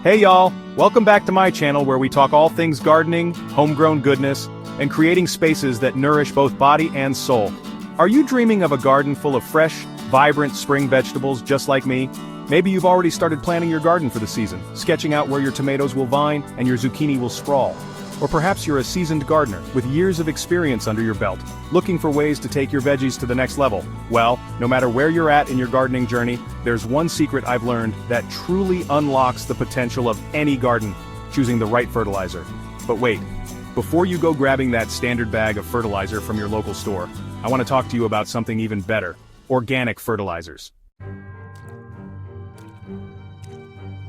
Hey y'all, welcome back to my channel where we talk all things gardening, homegrown goodness, and creating spaces that nourish both body and soul. Are you dreaming of a garden full of fresh, vibrant spring vegetables just like me? Maybe you've already started planning your garden for the season, sketching out where your tomatoes will vine and your zucchini will sprawl. Or perhaps you're a seasoned gardener with years of experience under your belt, looking for ways to take your veggies to the next level. Well, no matter where you're at in your gardening journey, there's one secret I've learned that truly unlocks the potential of any garden: choosing the right fertilizer. But wait, before you go grabbing that standard bag of fertilizer from your local store, I want to talk to you about something even better: organic fertilizers.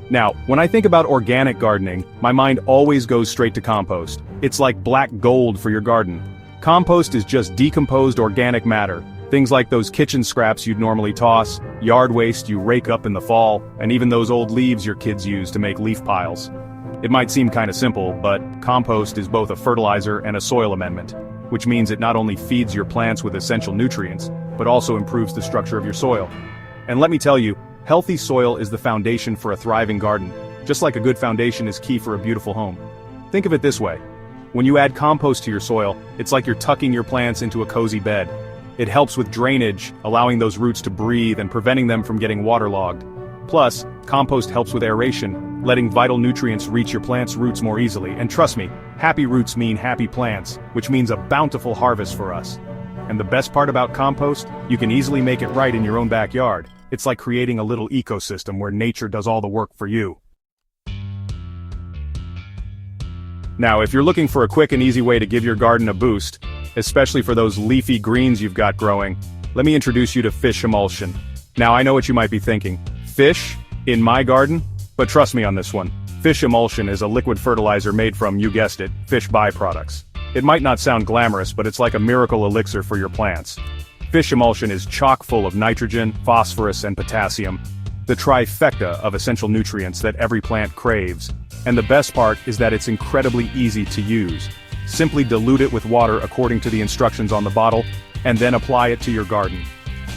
Now, when I think about organic gardening, my mind always goes straight to compost. It's like black gold for your garden. Compost is just decomposed organic matter. Things like those kitchen scraps you'd normally toss, yard waste you rake up in the fall, and even those old leaves your kids use to make leaf piles. It might seem kinda simple, but compost is both a fertilizer and a soil amendment, which means it not only feeds your plants with essential nutrients, but also improves the structure of your soil. And let me tell you, healthy soil is the foundation for a thriving garden, just like a good foundation is key for a beautiful home. Think of it this way: when you add compost to your soil, it's like you're tucking your plants into a cozy bed. It helps with drainage, allowing those roots to breathe and preventing them from getting waterlogged. Plus, compost helps with aeration, letting vital nutrients reach your plant's roots more easily. And trust me, happy roots mean happy plants, which means a bountiful harvest for us. And the best part about compost, you can easily make it right in your own backyard. It's like creating a little ecosystem where nature does all the work for you. Now, if you're looking for a quick and easy way to give your garden a boost, especially for those leafy greens you've got growing, let me introduce you to fish emulsion. Now, I know what you might be thinking: fish? In my garden? But trust me on this one. Fish emulsion is a liquid fertilizer made from, you guessed it, fish byproducts. It might not sound glamorous, but it's like a miracle elixir for your plants. Fish emulsion is chock full of nitrogen, phosphorus, and potassium, the trifecta of essential nutrients that every plant craves. And the best part is that it's incredibly easy to use. Simply dilute it with water according to the instructions on the bottle, and then apply it to your garden.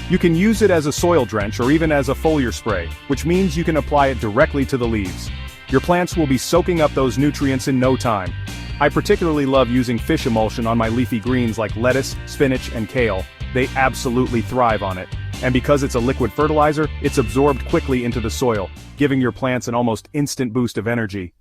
You can use it as a soil drench or even as a foliar spray, which means you can apply it directly to the leaves. Your plants will be soaking up those nutrients in no time. I particularly love using fish emulsion on my leafy greens like lettuce, spinach, and kale. They absolutely thrive on it. And because it's a liquid fertilizer, it's absorbed quickly into the soil, giving your plants an almost instant boost of energy.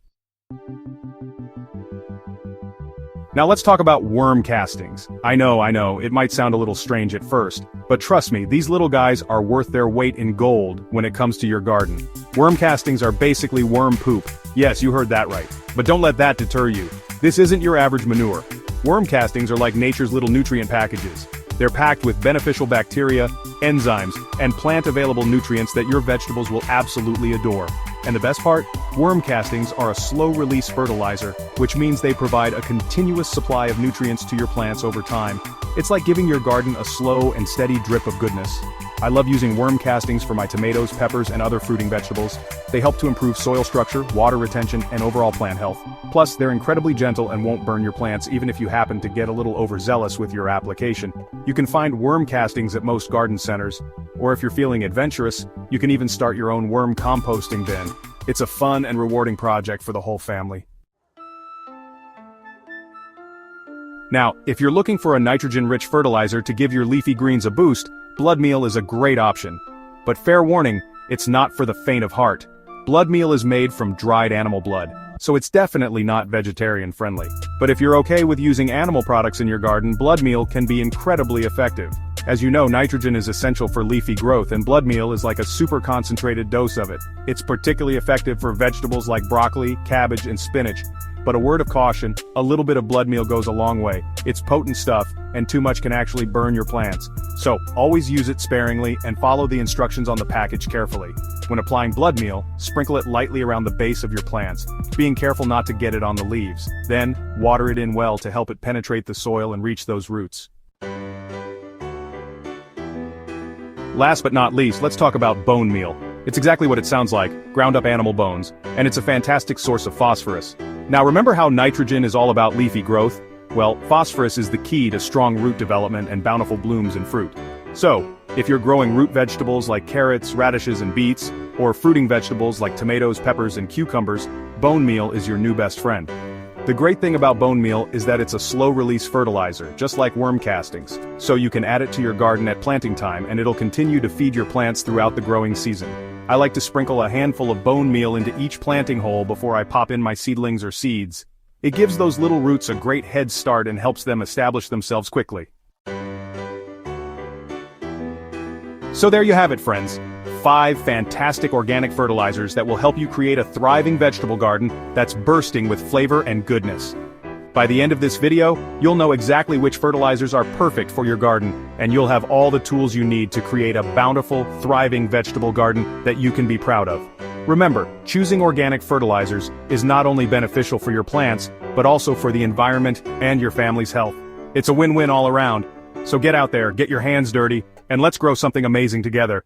Now let's talk about worm castings. I know, it might sound a little strange at first, but trust me, these little guys are worth their weight in gold when it comes to your garden. Worm castings are basically worm poop. Yes, you heard that right. But don't let that deter you. This isn't your average manure. Worm castings are like nature's little nutrient packages. They're packed with beneficial bacteria, enzymes, and plant-available nutrients that your vegetables will absolutely adore. And the best part? Worm castings are a slow-release fertilizer, which means they provide a continuous supply of nutrients to your plants over time. It's like giving your garden a slow and steady drip of goodness. I love using worm castings for my tomatoes, peppers, and other fruiting vegetables. They help to improve soil structure, water retention, and overall plant health. Plus, they're incredibly gentle and won't burn your plants even if you happen to get a little overzealous with your application. You can find worm castings at most garden centers, or if you're feeling adventurous, you can even start your own worm composting bin. It's a fun and rewarding project for the whole family. Now, if you're looking for a nitrogen-rich fertilizer to give your leafy greens a boost, blood meal is a great option. But fair warning, it's not for the faint of heart. Blood meal is made from dried animal blood, so it's definitely not vegetarian-friendly. But if you're okay with using animal products in your garden, blood meal can be incredibly effective. As you know, nitrogen is essential for leafy growth, and blood meal is like a super concentrated dose of it. It's particularly effective for vegetables like broccoli, cabbage, and spinach. But a word of caution, a little bit of blood meal goes a long way. It's potent stuff, and too much can actually burn your plants. So, always use it sparingly and follow the instructions on the package carefully. When applying blood meal, sprinkle it lightly around the base of your plants, being careful not to get it on the leaves. Then, water it in well to help it penetrate the soil and reach those roots. Last but not least, let's talk about bone meal. It's exactly what it sounds like, ground up animal bones, and it's a fantastic source of phosphorus. Now remember how nitrogen is all about leafy growth? Well, phosphorus is the key to strong root development and bountiful blooms and fruit. So, if you're growing root vegetables like carrots, radishes, and beets, or fruiting vegetables like tomatoes, peppers, and cucumbers, bone meal is your new best friend. The great thing about bone meal is that it's a slow-release fertilizer, just like worm castings, so you can add it to your garden at planting time and it'll continue to feed your plants throughout the growing season. I like to sprinkle a handful of bone meal into each planting hole before I pop in my seedlings or seeds. It gives those little roots a great head start and helps them establish themselves quickly. So there you have it, friends. 5 fantastic organic fertilizers that will help you create a thriving vegetable garden that's bursting with flavor and goodness. By the end of this video, you'll know exactly which fertilizers are perfect for your garden, and you'll have all the tools you need to create a bountiful, thriving vegetable garden that you can be proud of. Remember, choosing organic fertilizers is not only beneficial for your plants, but also for the environment and your family's health. It's a win-win all around. So get out there, get your hands dirty, and let's grow something amazing together.